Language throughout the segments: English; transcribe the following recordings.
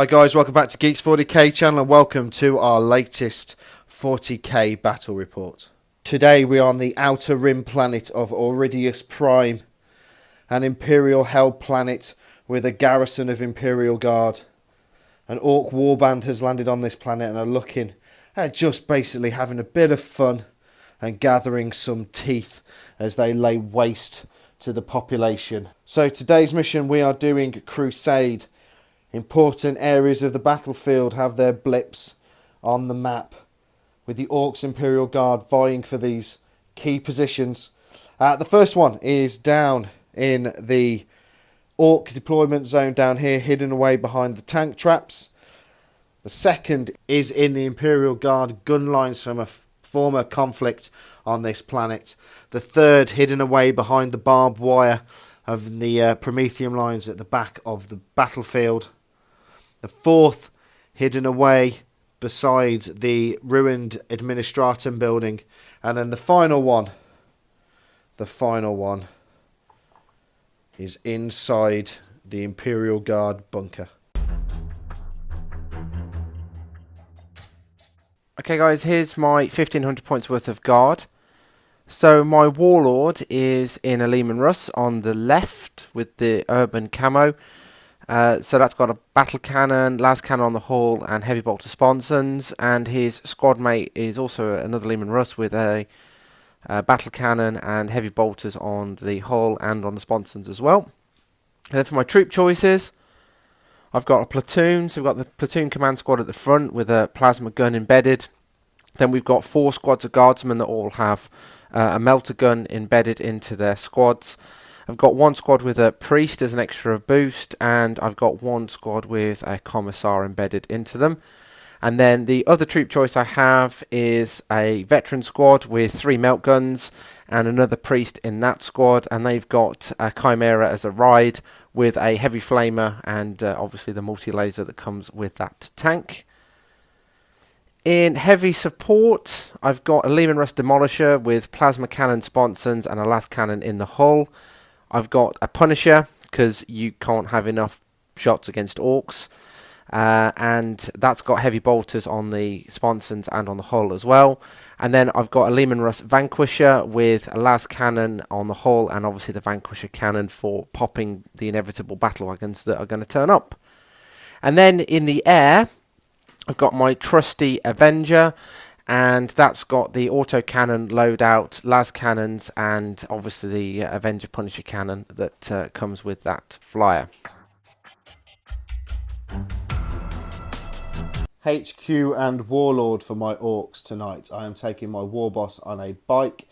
Hi guys, welcome back to Geeks 40K channel and welcome to our latest 40K battle report. Today we are on the outer rim planet of Auridius Prime, an Imperial held planet with a garrison of Imperial Guard. An Orc warband has landed on this planet and are looking at just basically having a bit of fun and gathering some teeth as they lay waste to the population. So today's mission we are doing Crusade. Important areas of the battlefield have their blips on the map, with the Orcs Imperial Guard vying for these key positions. The first one is down in the Orc deployment zone down here, hidden away behind the tank traps. The second is in the Imperial Guard gun lines from a former conflict on this planet. The third hidden away behind the barbed wire of the Prometheum lines at the back of the battlefield. The fourth hidden away beside the ruined Administratum building. And then the final one is inside the Imperial Guard bunker. Okay guys, here's my 1500 points worth of guard. So my Warlord is in a Lehman Russ on the left with the urban camo. So that's got a battle cannon, las cannon on the hull and heavy bolter sponsons, and his squad mate is also another Lehman Russ with a battle cannon and heavy bolters on the hull and on the sponsons as well. And then for my troop choices, I've got a platoon, so we've got the platoon command squad at the front with a plasma gun embedded. Then we've got 4 squads of guardsmen that all have a melter gun embedded into their squads. I've got 1 squad with a priest as an extra boost, and I've got 1 squad with a commissar embedded into them. And then the other troop choice I have is a veteran squad with 3 melt guns and another priest in that squad, and they've got a chimera as a ride with a heavy flamer and obviously the multi-laser that comes with that tank. In heavy support, I've got a Lehman Russ demolisher with plasma cannon sponsons and a las cannon in the hull. I've got a Punisher, because you can't have enough shots against Orcs. And that's got heavy bolters on the sponsons and on the hull as well. And then I've got a Lehman Russ Vanquisher with a las cannon on the hull, and obviously the Vanquisher cannon for popping the inevitable battle wagons that are going to turn up. And then in the air, I've got my trusty Avenger, and that's got the autocannon loadout, las cannons, and obviously the Avenger Punisher cannon that comes with that flyer. HQ and Warlord for my Orcs tonight. I am taking my Warboss on a bike.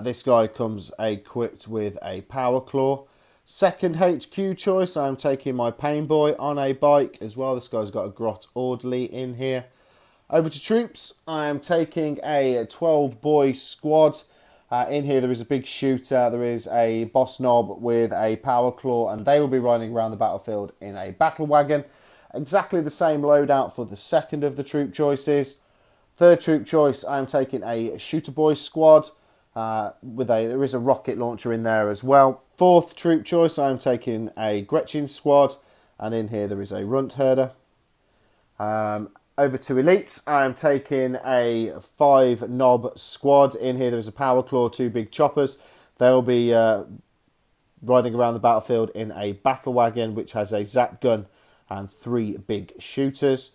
This guy comes equipped with a Power Claw. Second HQ choice, I am taking my Painboy on a bike as well. This guy's got a Grot Orderly in here. Over to troops, I am taking a 12-boy squad. In here there is a big shooter, there is a boss knob with a power claw, and they will be running around the battlefield in a battle wagon. Exactly the same loadout for the second of the troop choices. Third troop choice, I am taking a shooter boy squad. There is a rocket launcher in there as well. Fourth troop choice, I am taking a Gretchen squad, and in here there is a runt herder. Over to elites, I am taking a 5-knob squad. In here there is a power claw, 2 big choppers. They'll be riding around the battlefield in a battle wagon which has a zap gun and 3 big shooters.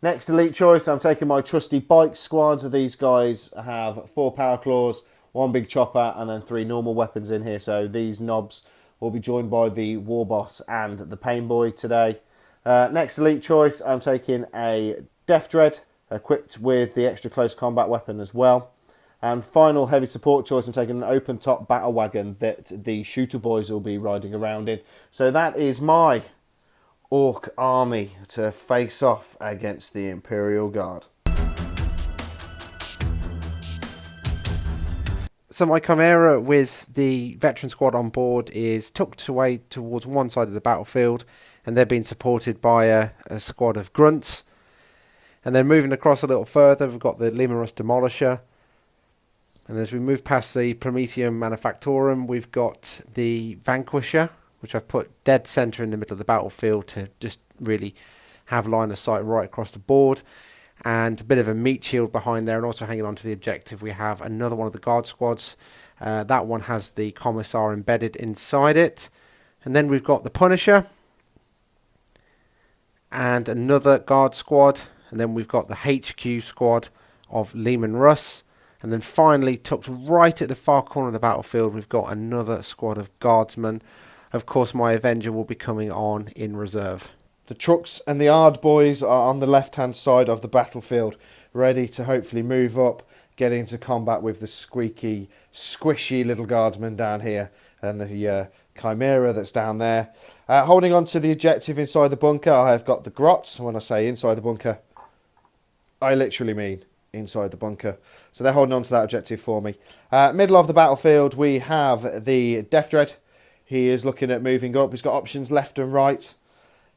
Next elite choice, I'm taking my trusty bike squad. These guys have 4 power claws, 1 big chopper, and then 3 normal weapons in here. So these knobs will be joined by the Warboss and the Painboy today. Next elite choice, I'm taking a Death Dread, equipped with the extra close combat weapon as well. And final heavy support choice, I'm taking an open top battle wagon that the shooter boys will be riding around in. So that is my Orc army to face off against the Imperial Guard. So my Chimera with the veteran squad on board is tucked away towards one side of the battlefield, and they're being supported by a squad of grunts. And then moving across a little further, we've got the Lehman Russ Demolisher. And as we move past the Prometheum Manufactorum, we've got the Vanquisher, which I've put dead centre in the middle of the battlefield to just really have line of sight right across the board. And a bit of a meat shield behind there, and also hanging on to the objective we have another one of the guard squads. That one has the commissar embedded inside it. And then we've got the Punisher and another guard squad, and then we've got the HQ squad of Leman Russ, and then finally tucked right at the far corner of the battlefield we've got another squad of guardsmen. Of course my Avenger will be coming on in reserve. The trucks and the Ard boys are on the left hand side of the battlefield, ready to hopefully move up, get into combat with the squeaky, squishy little guardsmen down here, and the Chimera that's down there. Holding on to the objective inside the bunker, I have got the Grots. When I say inside the bunker, I literally mean inside the bunker. So they're holding on to that objective for me. Middle of the battlefield, we have the Death Dread. He is looking at moving up. He's got options left and right.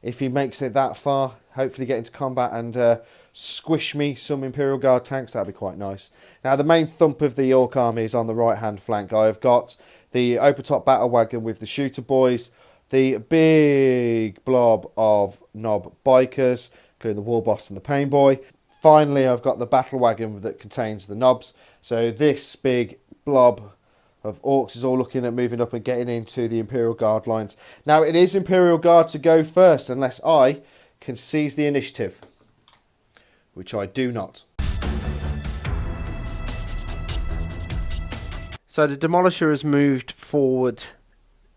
If he makes it that far, hopefully get into combat and squish me some Imperial Guard tanks, that'd be quite nice. Now, the main thump of the Orc army is on the right-hand flank. I have got the open-top battle wagon with the shooter boys, the big blob of knob bikers, including the war boss and the pain boy. Finally, I've got the battle wagon that contains the knobs. So this big blob of Orcs is all looking at moving up and getting into the Imperial Guard lines. Now, it is Imperial Guard to go first, unless I can seize the initiative, which I do not. So the Demolisher has moved forward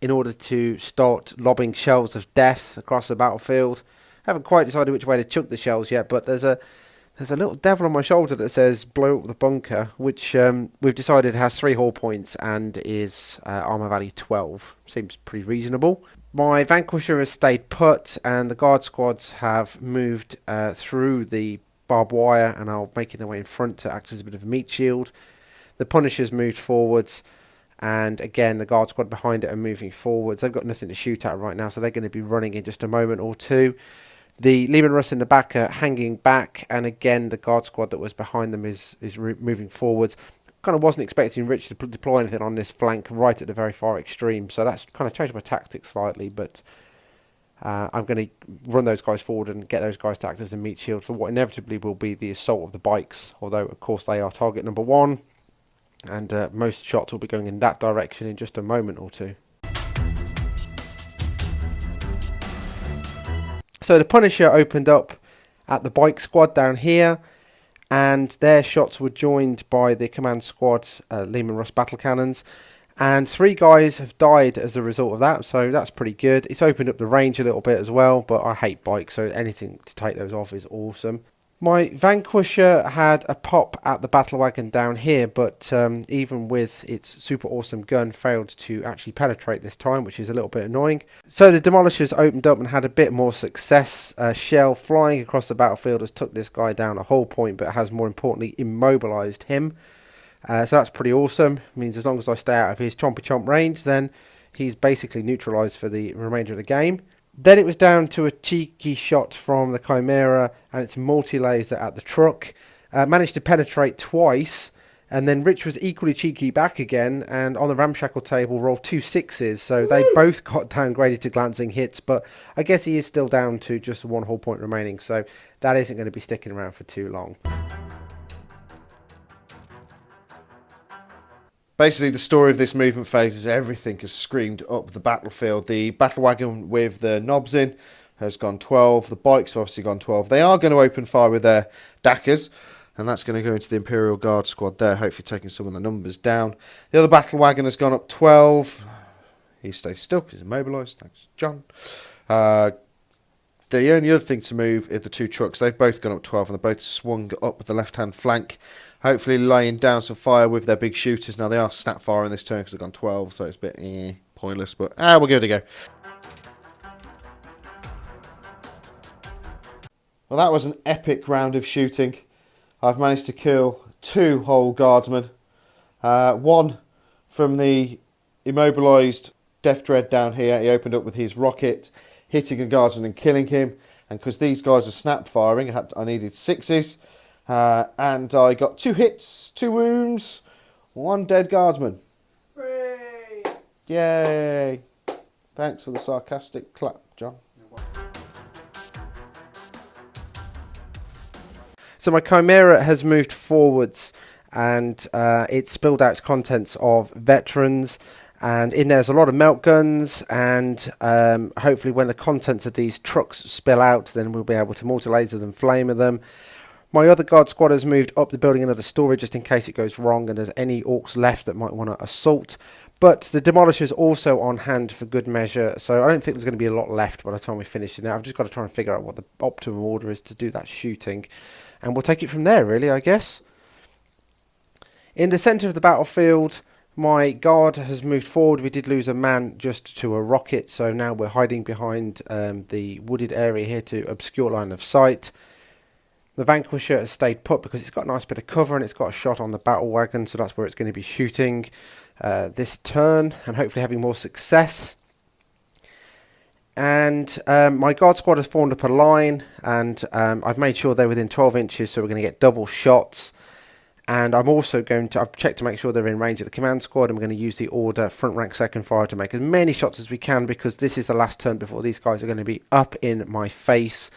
in order to start lobbing shells of death across the battlefield. I haven't quite decided which way to chuck the shells yet, but there's a little devil on my shoulder that says blow up the bunker, which we've decided has 3 hull points and is armor value 12. Seems pretty reasonable. My Vanquisher has stayed put, and the guard squads have moved through the barbed wire and are making their way in front to act as a bit of a meat shield. The Punisher's moved forwards, and again the guard squad behind it are moving forwards. They've got nothing to shoot at right now, so they're going to be running in just a moment or two. The Leman Russ in the back are hanging back, and again the guard squad that was behind them is moving forwards. Kind of wasn't expecting Rich to deploy anything on this flank right at the very far extreme, so that's kind of changed my tactics slightly, but I'm going to run those guys forward and get those guys to act as a meat shield for what inevitably will be the assault of the bikes, although of course they are target number 1, and most shots will be going in that direction in just a moment or two. So the Punisher opened up at the bike squad down here, and their shots were joined by the command squad Leman Russ battle cannons, and 3 guys have died as a result of that, so that's pretty good. It's opened up the range a little bit as well, but I hate bikes, so anything to take those off is awesome. My Vanquisher had a pop at the battle wagon down here, but even with its super awesome gun, failed to actually penetrate this time, which is a little bit annoying. So the Demolishers opened up and had a bit more success. A shell flying across the battlefield has took this guy down a whole point, but has more importantly immobilized him. So that's pretty awesome. It means as long as I stay out of his chompy chomp range, then he's basically neutralized for the remainder of the game. Then it was down to a cheeky shot from the Chimera and its multi-laser at the truck. Managed to penetrate twice, and then Rich was equally cheeky back again, and on the ramshackle table rolled 2 6s, so they both got downgraded to glancing hits, but I guess he is still down to just 1 hull point remaining, so that isn't going to be sticking around for too long. Basically, the story of this movement phase is everything has screamed up the battlefield. The battle wagon with the knobs in has gone 12. The bikes have obviously gone 12. They are going to open fire with their Dackers, and that's going to go into the Imperial Guard squad there, hopefully taking some of the numbers down. The other battle wagon has gone up 12. He stays still because he's immobilised. Thanks, John. The only other thing to move is the 2 trucks. They've both gone up 12, and they're both swung up the left-hand flank, hopefully laying down some fire with their big shooters. Now, they are snap firing this turn because they've gone 12, so it's a bit pointless, but we'll give it a go. Well, that was an epic round of shooting. I've managed to kill 2 whole guardsmen. 1 from the immobilised Death Dread down here. He opened up with his rocket, hitting a guardsman and killing him. And because these guys are snap firing, I needed 6s. And I got 2 hits, 2 wounds, 1 dead guardsman. Hooray! Yay! Thanks for the sarcastic clap, John. So my Chimera has moved forwards, and it spilled out its contents of veterans, and in there's a lot of melt guns, and hopefully when the contents of these trucks spill out, then we'll be able to multi-laser them, flamer them. My other guard squad has moved up the building into the storage just in case it goes wrong and there's any orcs left that might want to assault. But the Demolisher is also on hand for good measure, so I don't think there's going to be a lot left by the time we finish it. Now I've just got to try and figure out what the optimum order is to do that shooting, and we'll take it from there, really, I guess. In the centre of the battlefield, my guard has moved forward. We did lose a man just to a rocket, so now we're hiding behind the wooded area here to obscure line of sight. The Vanquisher has stayed put because it's got a nice bit of cover and it's got a shot on the battle wagon, so that's where it's going to be shooting this turn and hopefully having more success. And my guard squad has formed up a line, and I've made sure they're within 12 inches, so we're going to get double shots. And I'm also going to, I've checked to make sure they're in range of the command squad, and we're going to use the order front rank second fire to make as many shots as we can, because this is the last turn before these guys are going to be up in my face.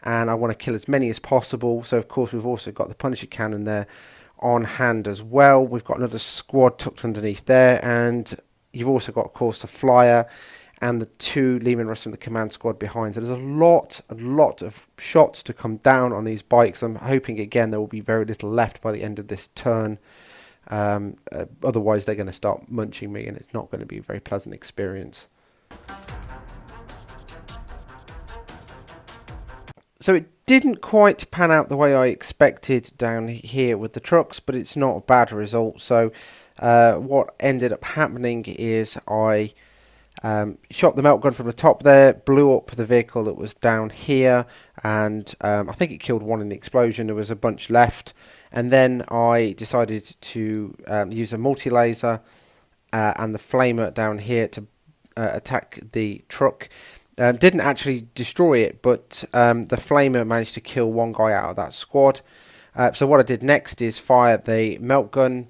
And I want to kill as many as possible. So of course we've also got the Punisher cannon there on hand as well. We've got another squad tucked underneath there, and you've also got, of course, the flyer and the 2 Lehman Russ from the command squad behind. So there's a lot of shots to come down on these bikes. I'm hoping again there will be very little left by the end of this turn. Otherwise they're going to start munching me, and it's not going to be a very pleasant experience. So it didn't quite pan out the way I expected down here with the trucks, but it's not a bad result. So what ended up happening is I shot the melt gun from the top there, blew up the vehicle that was down here, and I think it killed one in the explosion. There was a bunch left, and then I decided to use a multi-laser and the flamer down here to attack the truck. Didn't actually destroy it, but the flamer managed to kill one guy out of that squad. So what I did next is fire the melt gun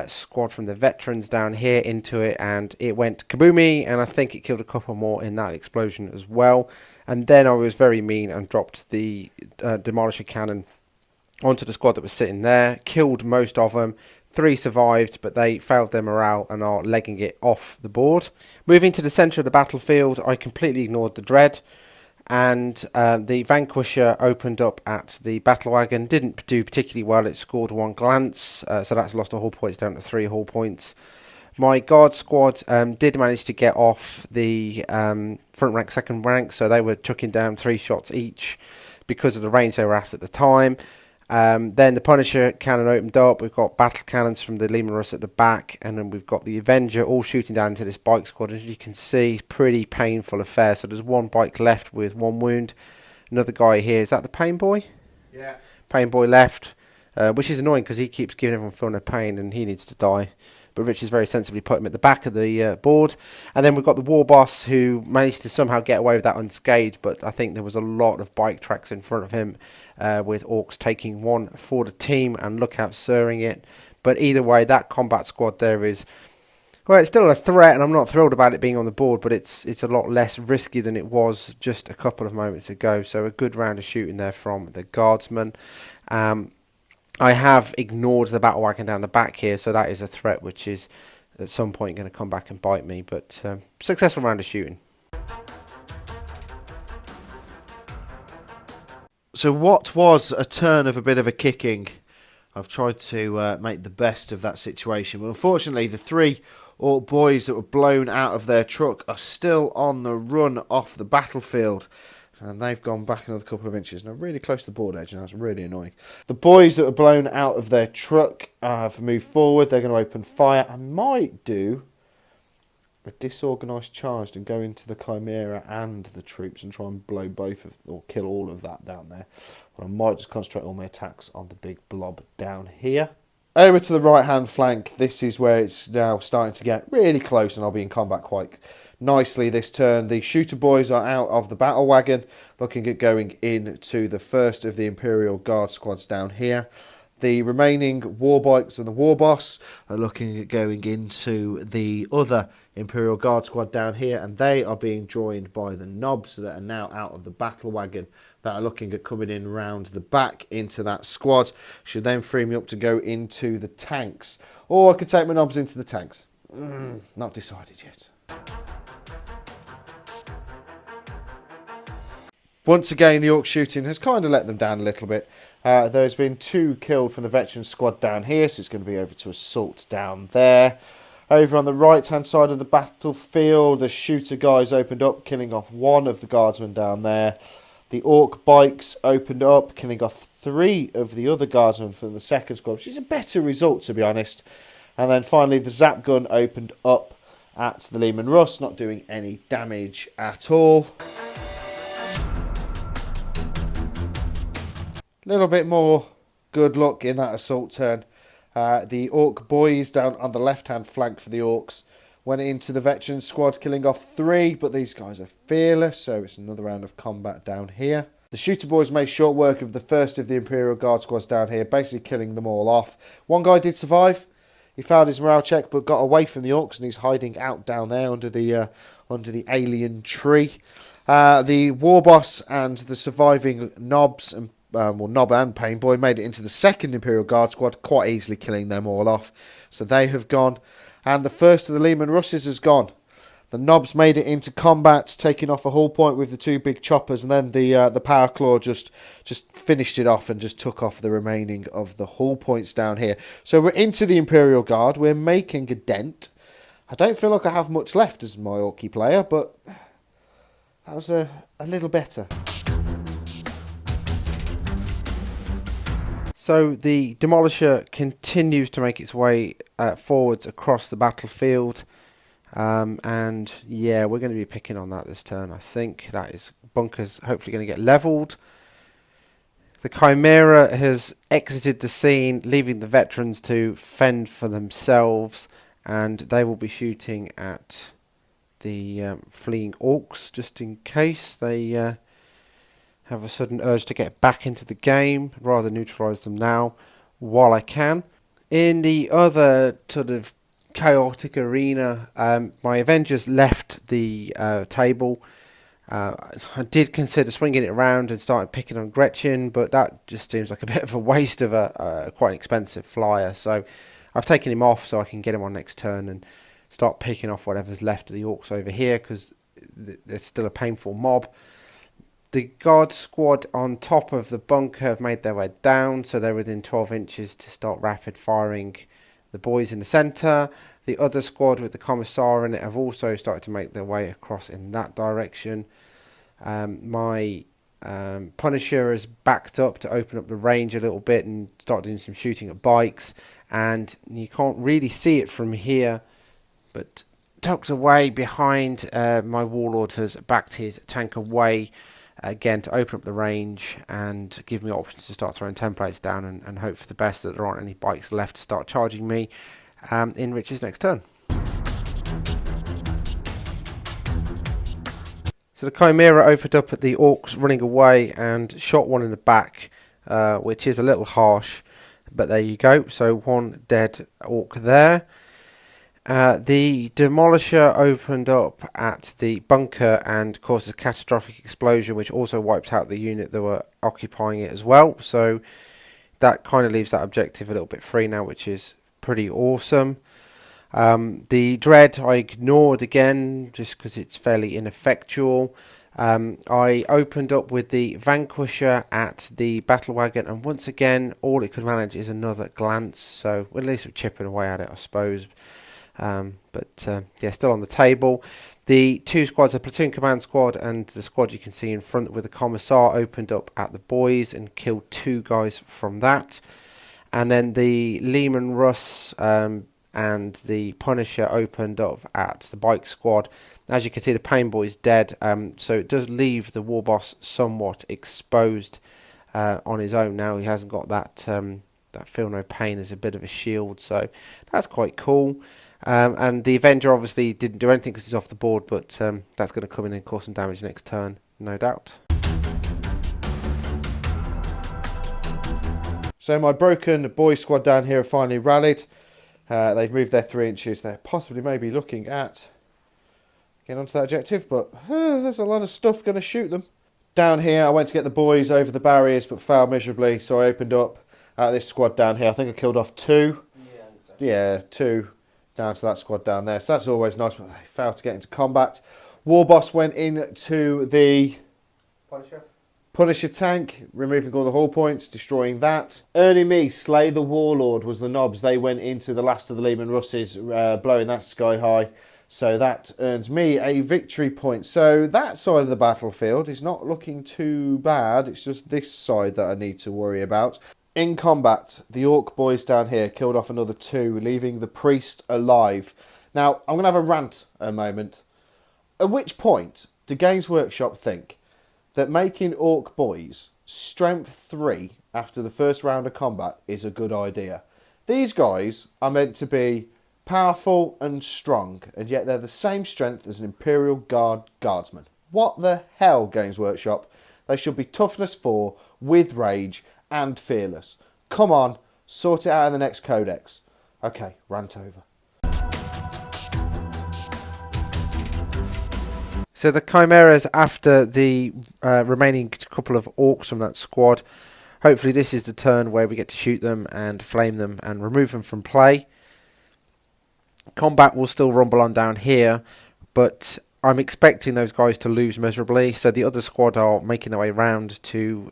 squad from the veterans down here into it, and it went kaboomy, and I think it killed a couple more in that explosion as well. And then I was very mean and dropped the Demolisher cannon onto the squad that was sitting there, killed most of them. 3 survived, but they failed their morale and are legging it off the board. Moving to the centre of the battlefield, I completely ignored the Dread, and the Vanquisher opened up at the battle wagon. Didn't do particularly well. It scored 1 glance, so that's lost a hull points down to 3 hull points. My guard squad did manage to get off the front rank, second rank, so they were chucking down 3 shots each because of the range they were at the time. Then the Punisher cannon opened up. We've got battle cannons from the Lehman Russ at the back, and then we've got the Avenger all shooting down into this bike squad. As you can see, pretty painful affair. So there's 1 bike left with 1 wound. Another guy here, is that the Pain Boy? Yeah. Pain Boy left, which is annoying because he keeps giving everyone feeling of pain and he needs to die. But Rich has very sensibly put him at the back of the board. And then we've got the War Boss, who managed to somehow get away with that unscathed, but I think there was a lot of bike tracks in front of him, with Orks taking 1 for the team and Lookout sirring it. But either way, that combat squad there is, well, it's still a threat, and I'm not thrilled about it being on the board, but it's a lot less risky than it was just a couple of moments ago. So a good round of shooting there from the Guardsman. I have ignored the battle wagon down the back here, so that is a threat which is at some point going to come back and bite me. But successful round of shooting. So what was a turn of a bit of a kicking? I've tried to make the best of that situation, but unfortunately the 3 Ork boys that were blown out of their truck are still on the run off the battlefield. And they've gone back another couple of inches. Now, really close to the board edge, and that's really annoying. The boys that were blown out of their truck have moved forward. They're going to open fire. I might do a disorganised charge and go into the Chimera and the troops and try and blow both of, or kill all of that down there. But I might just concentrate all my attacks on the big blob down here. Over to the right-hand flank. This is where it's now starting to get really close, and I'll be in combat quite nicely this turn. The shooter boys are out of the battle wagon, looking at going into the first of the Imperial Guard squads down here. The remaining war bikes and the war boss are looking at going into the other Imperial Guard squad down here, and they are being joined by the knobs that are now out of the battle wagon that are looking at coming in round the back into that squad. Should then free me up to go into the tanks, or I could take my knobs into the tanks. Not decided yet. Once again, the Orc shooting has kind of let them down a little bit. There's been 2 killed from the veteran squad down here, so it's going to be over to assault down there. Over on the right-hand side of the battlefield, the shooter guys opened up, killing off 1 of the guardsmen down there. The Orc bikes opened up, killing off 3 of the other guardsmen from the second squad, which is a better result, to be honest. And then finally, the Zap gun opened up at the Lehman Russ, not doing any damage at all. Little bit more good luck in that assault turn. The Orc boys down on the left-hand flank for the Orcs went into the veteran squad, killing off 3, but these guys are fearless, so it's another round of combat down here. The shooter boys made short work of the first of the Imperial Guard squads down here, basically killing them all off. One guy did survive. He failed his morale check, but got away from the Orcs, and he's hiding out down there under the alien tree. The war boss and the surviving knobs and Knob and Painboy made it into the second Imperial Guard squad, quite easily killing them all off. So they have gone. And the first of the Lehman Russes has gone. The Knobs made it into combat, taking off a hull point with the 2 big choppers, and then the Power Claw just finished it off and just took off the remaining of the hull points down here. So we're into the Imperial Guard. We're making a dent. I don't feel like I have much left as my Orky player, but that was a little better. So the Demolisher continues to make its way forwards across the battlefield. And yeah, we're going to be picking on that this turn. I think that is bunkers hopefully going to get levelled. The Chimera has exited the scene, leaving the veterans to fend for themselves, and they will be shooting at the fleeing Orcs just in case they have a sudden urge to get back into the game. I'd rather neutralise them now while I can. In the other sort of chaotic arena, my Avengers left the table. I did consider swinging it around and starting picking on Gretchen, but that just seems like a bit of a waste of a quite an expensive flyer. So I've taken him off so I can get him on next turn and start picking off whatever's left of the Orcs over here, because there's still a painful mob. The guard squad on top of the bunker have made their way down, so they're within 12 inches to start rapid firing the boys in the centre. The other squad with the Commissar in it have also started to make their way across in that direction. My Punisher has backed up to open up the range a little bit and start doing some shooting at bikes, and you can't really see it from here, but tucked away behind my Warlord has backed his tank away again to open up the range and give me options to start throwing templates down and hope for the best that there aren't any bikes left to start charging me in Rich's next turn. So the Chimera opened up at the Orcs running away and shot one in the back, which is a little harsh, but there you go. So 1 dead Orc there. The Demolisher opened up at the bunker and caused a catastrophic explosion, which also wiped out the unit that were occupying it as well. So that kind of leaves that objective a little bit free now, which is pretty awesome. The Dread I ignored again, just because it's fairly ineffectual. I opened up with the Vanquisher at the Battle Wagon, and once again, all it could manage is another glance. So at least we're chipping away at it, I suppose. Yeah, still on the table. The 2 squads, the Platoon Command Squad and the squad you can see in front with the Commissar, opened up at the boys and killed 2 guys from that. And then the Lehman Russ and the Punisher opened up at the bike squad. As you can see, the Pain Boy's dead, so it does leave the War Boss somewhat exposed on his own now. He hasn't got that Feel No Pain as a bit of a shield, so that's quite cool. And the Avenger obviously didn't do anything because he's off the board, but that's going to come in and cause some damage next turn, no doubt. So my broken boys squad down here have finally rallied. They've moved their 3 inches. They're possibly maybe looking at getting onto that objective, but there's a lot of stuff going to shoot them. Down here, I went to get the boys over the barriers, but failed miserably, so I opened up this squad down here. I think I killed off 2. Yeah, 2 down to that squad down there. So that's always nice, but they failed to get into combat. Warboss went into the Punisher tank, removing all the hull points, destroying that. Ernie Me, Slay the Warlord was the nobs. They went into the last of the Lehman Russes, blowing that sky high. So that earns me a victory point. So that side of the battlefield is not looking too bad. It's just this side that I need to worry about. In combat, the Orc boys down here killed off another 2, leaving the priest alive. Now, I'm going to have a rant a moment. At which point do Games Workshop think that making Orc boys strength 3 after the first round of combat is a good idea? These guys are meant to be powerful and strong, and yet they're the same strength as an Imperial Guardsman. What the hell, Games Workshop? They should be toughness 4 with rage and fearless. Come on, sort it out in the next codex. Okay, rant over. So the Chimeras, after the remaining couple of Orcs from that squad, hopefully this is the turn where we get to shoot them and flame them and remove them from play. Combat will still rumble on down here, but I'm expecting those guys to lose miserably, so the other squad are making their way round to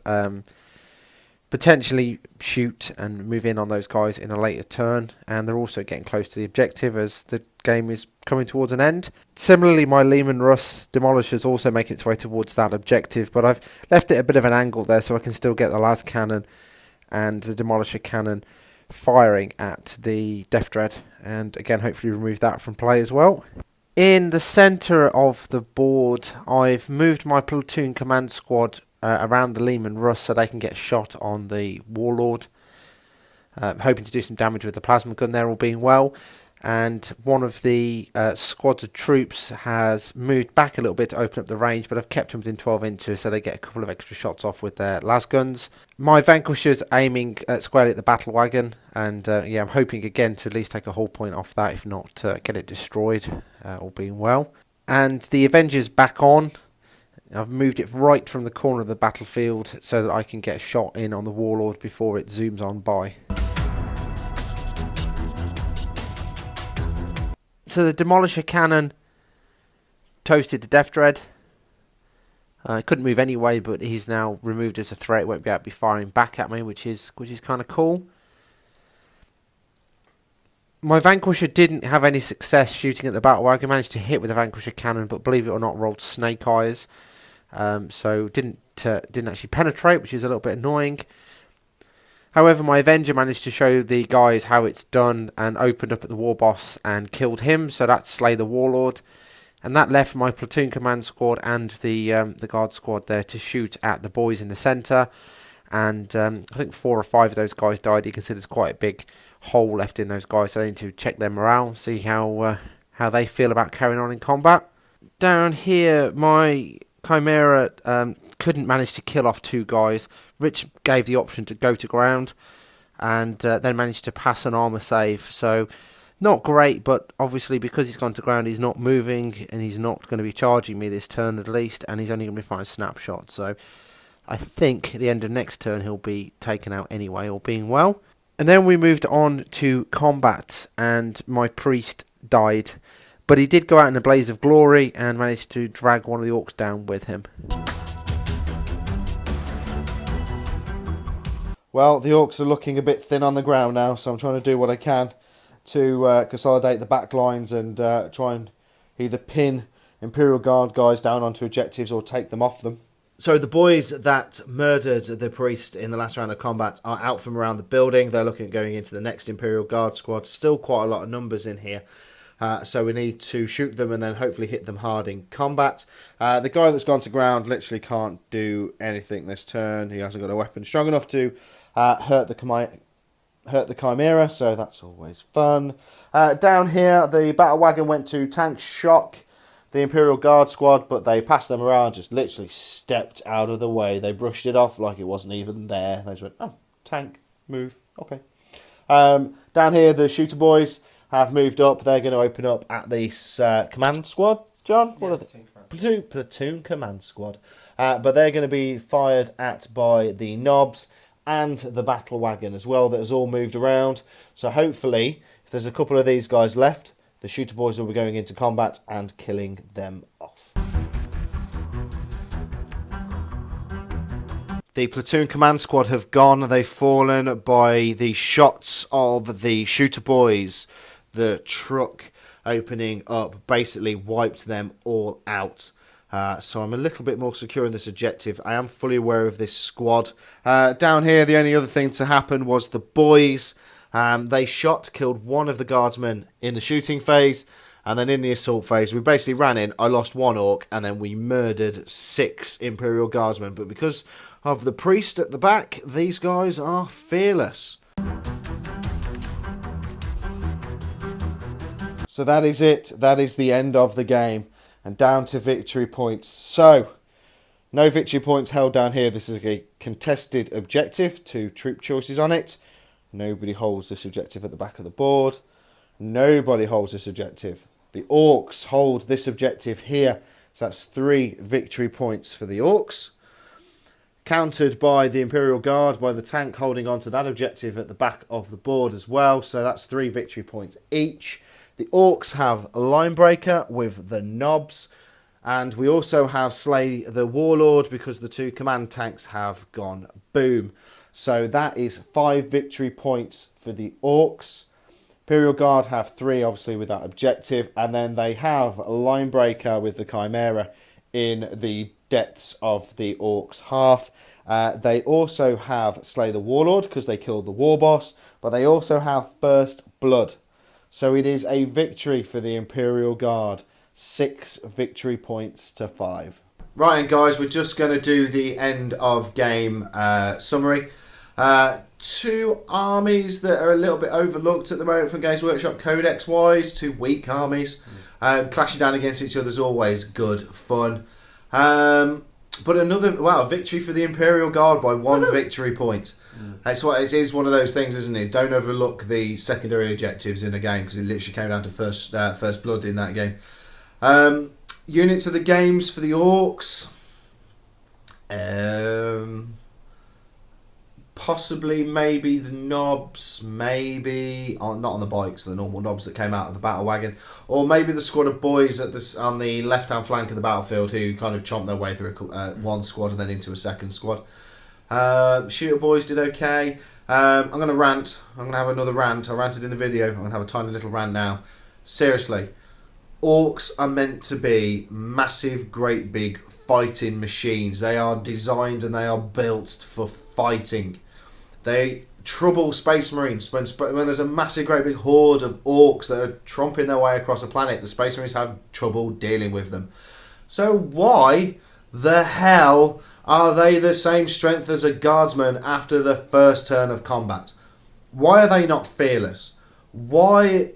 potentially shoot and move in on those guys in a later turn, and they're also getting close to the objective as the game is coming towards an end. Similarly, my Lehman Russ Demolisher's also making its way towards that objective, but I've left it a bit of an angle there so I can still get the las cannon and the Demolisher cannon firing at the Death Dread, and again hopefully remove that from play as well. In the centre of the board, I've moved my platoon command squad around the Lehman Russ so they can get shot on the Warlord. Hoping to do some damage with the plasma gun there, all being well. And one of the squads of troops has moved back a little bit to open up the range, but I've kept them within 12 inches so they get a couple of extra shots off with their las guns. My Vanquisher's aiming squarely at the battle wagon, and yeah, I'm hoping again to at least take a hull point off that, if not get it destroyed, all being well. And the Avenger's back on. I've moved it right from the corner of the battlefield so that I can get a shot in on the Warlord before it zooms on by. So the Demolisher cannon toasted the Death Dread. Couldn't move anyway, but he's now removed as a threat. It won't be able to be firing back at me, which is kind of cool. My Vanquisher didn't have any success shooting at the battle wagon. Managed to hit with the Vanquisher cannon, but believe it or not, rolled snake eyes. So didn't actually penetrate, which is a little bit annoying. However, my Avenger managed to show the guys how it's done and opened up at the War Boss and killed him. So that's Slay the Warlord. And that left my platoon command squad and the guard squad there to shoot at the boys in the centre. And I think 4 or 5 of those guys died. You can see there's quite a big hole left in those guys. So I need to check their morale, see how they feel about carrying on in combat. Down here, my Chimera couldn't manage to kill off 2 guys. Rich gave the option to go to ground and then managed to pass an armour save. So not great, but obviously because he's gone to ground, he's not moving and he's not going to be charging me this turn at least, and he's only going to be firing snapshots. So I think at the end of next turn he'll be taken out anyway, all being well. And then we moved on to combat, and my priest died. But he did go out in a blaze of glory and managed to drag one of the Orcs down with him. Well, the Orcs are looking a bit thin on the ground now, so I'm trying to do what I can to consolidate the back lines and try and either pin Imperial Guard guys down onto objectives or take them off them. So the boys that murdered the priest in the last round of combat are out from around the building. They're looking at going into the next Imperial Guard squad. Still quite a lot of numbers in here. So we need to shoot them and then hopefully hit them hard in combat. The guy that's gone to ground literally can't do anything this turn. He hasn't got a weapon strong enough to hurt the Chimera, so that's always fun. Down here, the battle wagon went to tank shock the Imperial Guard squad, but they passed them around, just literally stepped out of the way. They brushed it off like it wasn't even there. They just went, oh, tank, Move. Okay. Down here, the shooter boys have moved up. They're going to open up at this command squad. John, what are they? Platoon command squad. But they're going to be fired at by the knobs and the battle wagon as well. That has all moved around. So hopefully, if there's a couple of these guys left, the shooter boys will be going into combat and killing them off. The platoon command squad have gone. They've fallen by the shots of the shooter boys. The truck opening up basically wiped them all out. So I'm a little bit more secure in this objective. I am fully aware of this squad. Down here, the only other thing to happen was the boys. They killed one of the guardsmen in the shooting phase. And then in the assault phase, we basically ran in. I lost one orc, and then we murdered 6 Imperial guardsmen. But because of the priest at the back, these guys are fearless. So that is it. That is the end of the game. And down to victory points. So, no victory points held down here. This is a contested objective. 2 troop choices on it. Nobody holds this objective at the back of the board. Nobody holds this objective. The Orks hold this objective here. So that's 3 victory points for the Orks. Countered by the Imperial Guard, by the tank holding on to that objective at the back of the board as well. So that's 3 victory points each. The Orks have a line breaker with the knobs. And we also have Slay the Warlord because the 2 command tanks have gone boom. So that is 5 victory points for the Orks. Imperial Guard have 3, obviously, with that objective. And then they have a line breaker with the Chimera in the depths of the Orcs' half. They also have Slay the Warlord because they killed the War Boss. But they also have First Blood. So it is a victory for the Imperial Guard. 6 victory points to 5. Right, and guys, we're just going to do the end of game summary. 2 armies that are a little bit overlooked at the moment from Games Workshop Codex wise. 2 weak armies. Clashing down against each other is always good fun. But another victory for the Imperial Guard by 1 victory point. It is one of those things, isn't it? Don't overlook the secondary objectives in a game because it literally came down to first blood in that game. Units of the games for the Orcs. Possibly, maybe the knobs, maybe not on the bikes, the normal knobs that came out of the battle wagon, or maybe the squad of boys on the left-hand flank of the battlefield who kind of chomped their way through one squad and then into a second squad. Shooter boys did okay. I'm going to rant. I'm going to have another rant. I ranted in the video. I'm going to have a tiny little rant now. Seriously, Orcs are meant to be massive, great big fighting machines. They are designed and they are built for fighting. They trouble Space Marines. When there's a massive, great big horde of Orcs that are tromping their way across a planet, the Space Marines have trouble dealing with them. So why the hell are they the same strength as a Guardsman after the first turn of combat? Why are they not fearless? Why?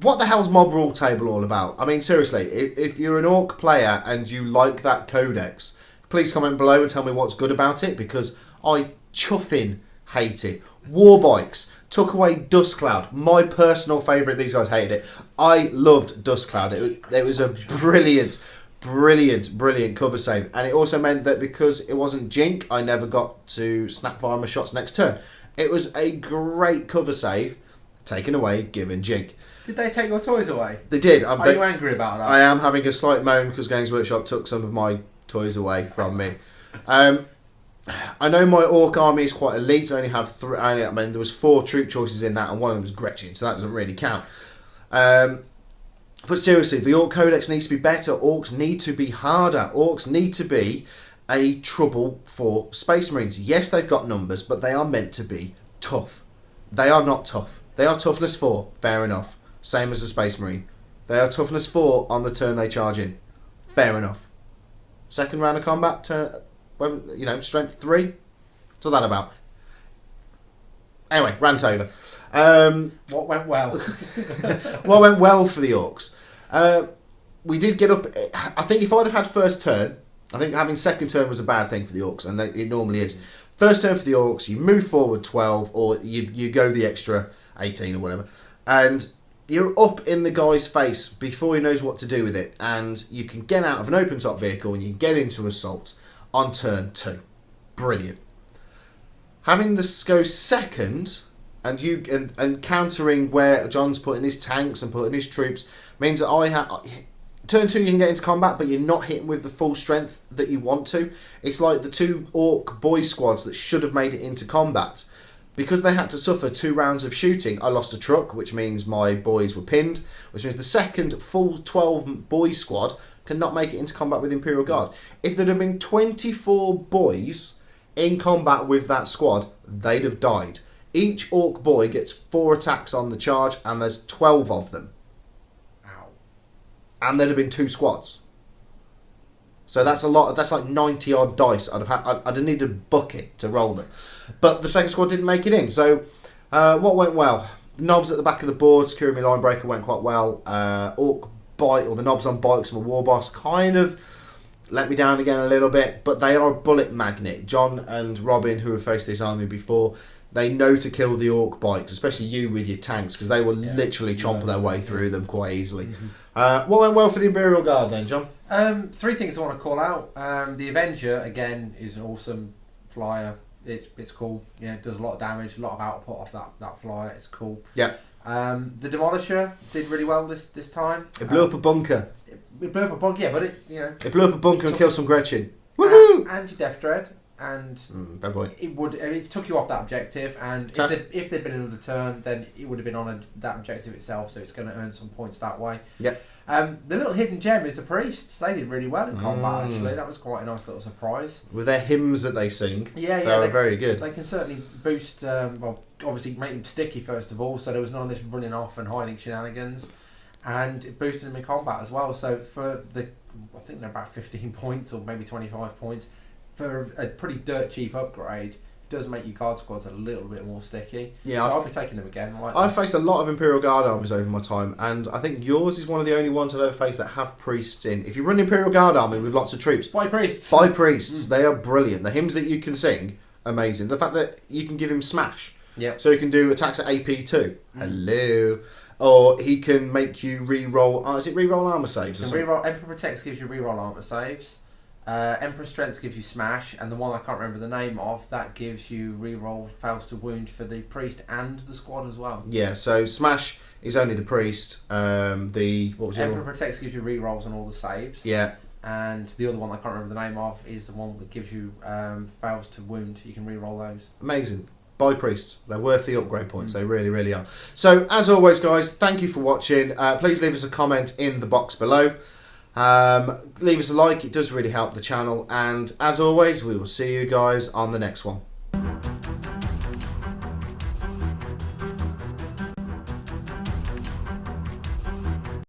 What the hell's Mob Rule Table all about? I mean, seriously, if you're an Orc player and you like that codex, please comment below and tell me what's good about it, because I chuffing hate it. Warbikes took away Dustcloud. My personal favourite. These guys hated it. I loved Dustcloud. It was a brilliant cover save. And it also meant that because it wasn't Jink, I never got to snapfire my shots next turn. It was a great cover save, taken away, given Jink. Did they take your toys away? They did. Are you angry about that? I am having a slight moan because Games Workshop took some of my toys away from me. I know my Orc army is quite elite. I only have 3. I mean, there was 4 troop choices in that, and one of them was Gretchen, so that doesn't really count. But seriously, the Orc Codex needs to be better. Orcs need to be harder. Orcs need to be a trouble for Space Marines. Yes, they've got numbers, but they are meant to be tough. They are not tough. They are toughness 4, fair enough. Same as a Space Marine. They are toughness 4 on the turn they charge in. Fair enough. Second round of combat, strength 3. What's all that about? Anyway, rant over. What went well? What went well for the Orcs? We did get up. I think if I'd have had first turn, I think having second turn was a bad thing for the Orcs, and it normally is. First turn for the Orcs, you move forward 12, or you go the extra 18 or whatever, and you're up in the guy's face before he knows what to do with it, and you can get out of an open top vehicle and you can get into assault on turn 2. Brilliant. Having this go second, and you and countering where John's putting his tanks and putting his troops, means that I have turn 2 you can get into combat, but you're not hitting with the full strength that you want to. It's like the 2 Orc boy squads that should have made it into combat. Because they had to suffer 2 rounds of shooting, I lost a truck, which means my boys were pinned, which means the second full 12 boy squad cannot make it into combat with Imperial Guard. If there'd have been 24 boys in combat with that squad, they'd have died. Each Orc boy gets 4 attacks on the charge, and there's 12 of them. Ow. And there'd have been 2 squads. So that's a lot. That's like 90 odd dice. I'd have needed a bucket to roll them. But the second squad didn't make it in. So what went well? Knobs at the back of the board, securing my line breaker went quite well. Orc bite, or the knobs on bikes from a war boss, kind of let me down again a little bit. But they are a bullet magnet. John and Robin, who have faced this army before, they know to kill the Orc bikes, especially you with your tanks, because they will literally chomp their way through them quite easily. Mm-hmm. What went well for the Imperial Guard then, John? 3 things I want to call out. The Avenger, again, is an awesome flyer. It's cool. Yeah, it does a lot of damage, a lot of output off that flyer. It's cool. Yeah. The Demolisher did really well this time. It blew up a bunker. It blew up a bunker, yeah, but it blew up a bunker and killed some Gretchen. Woohoo! And your Death Dread, and bad boy. It took you off that objective, and if there'd been another turn, then it would have been on that objective itself. So it's going to earn some points that way. Yep. The little hidden gem is the priests. They did really well in combat, actually. That was quite a nice little surprise. With their hymns that they sing, they were very good. They can certainly boost, obviously make them sticky first of all, so there was none of this running off and hiding shenanigans. And it boosted them in combat as well. So for I think they're about 15 points or maybe 25 points. For a pretty dirt cheap upgrade, does make your guard squads a little bit more sticky. Yeah, so I'll be taking them again. I've faced a lot of Imperial Guard armies over my time, and I think yours is one of the only ones I've ever faced that have priests in. If you run an Imperial Guard army with lots of troops, by priests. They are brilliant. The hymns that you can sing, amazing. The fact that you can give him smash, so he can do attacks at AP2. Hello. Or he can make you re-roll. Is it re-roll armor saves? Emperor Protects gives you re-roll armor saves. Emperor Strength gives you smash, and the one I can't remember the name of, that gives you re-roll fails to wound for the priest and the squad as well. Yeah, so smash is only the priest. Emperor Protects gives you re-rolls on all the saves. Yeah. And the other one I can't remember the name of is the one that gives you fails to wound. You can re-roll those. Amazing. Buy priests. They're worth the upgrade points. They really, really are. So, as always, guys, thank you for watching. Please leave us a comment in the box below. Leave us a like. It does really help the channel. And as always, we will see you guys on the next one.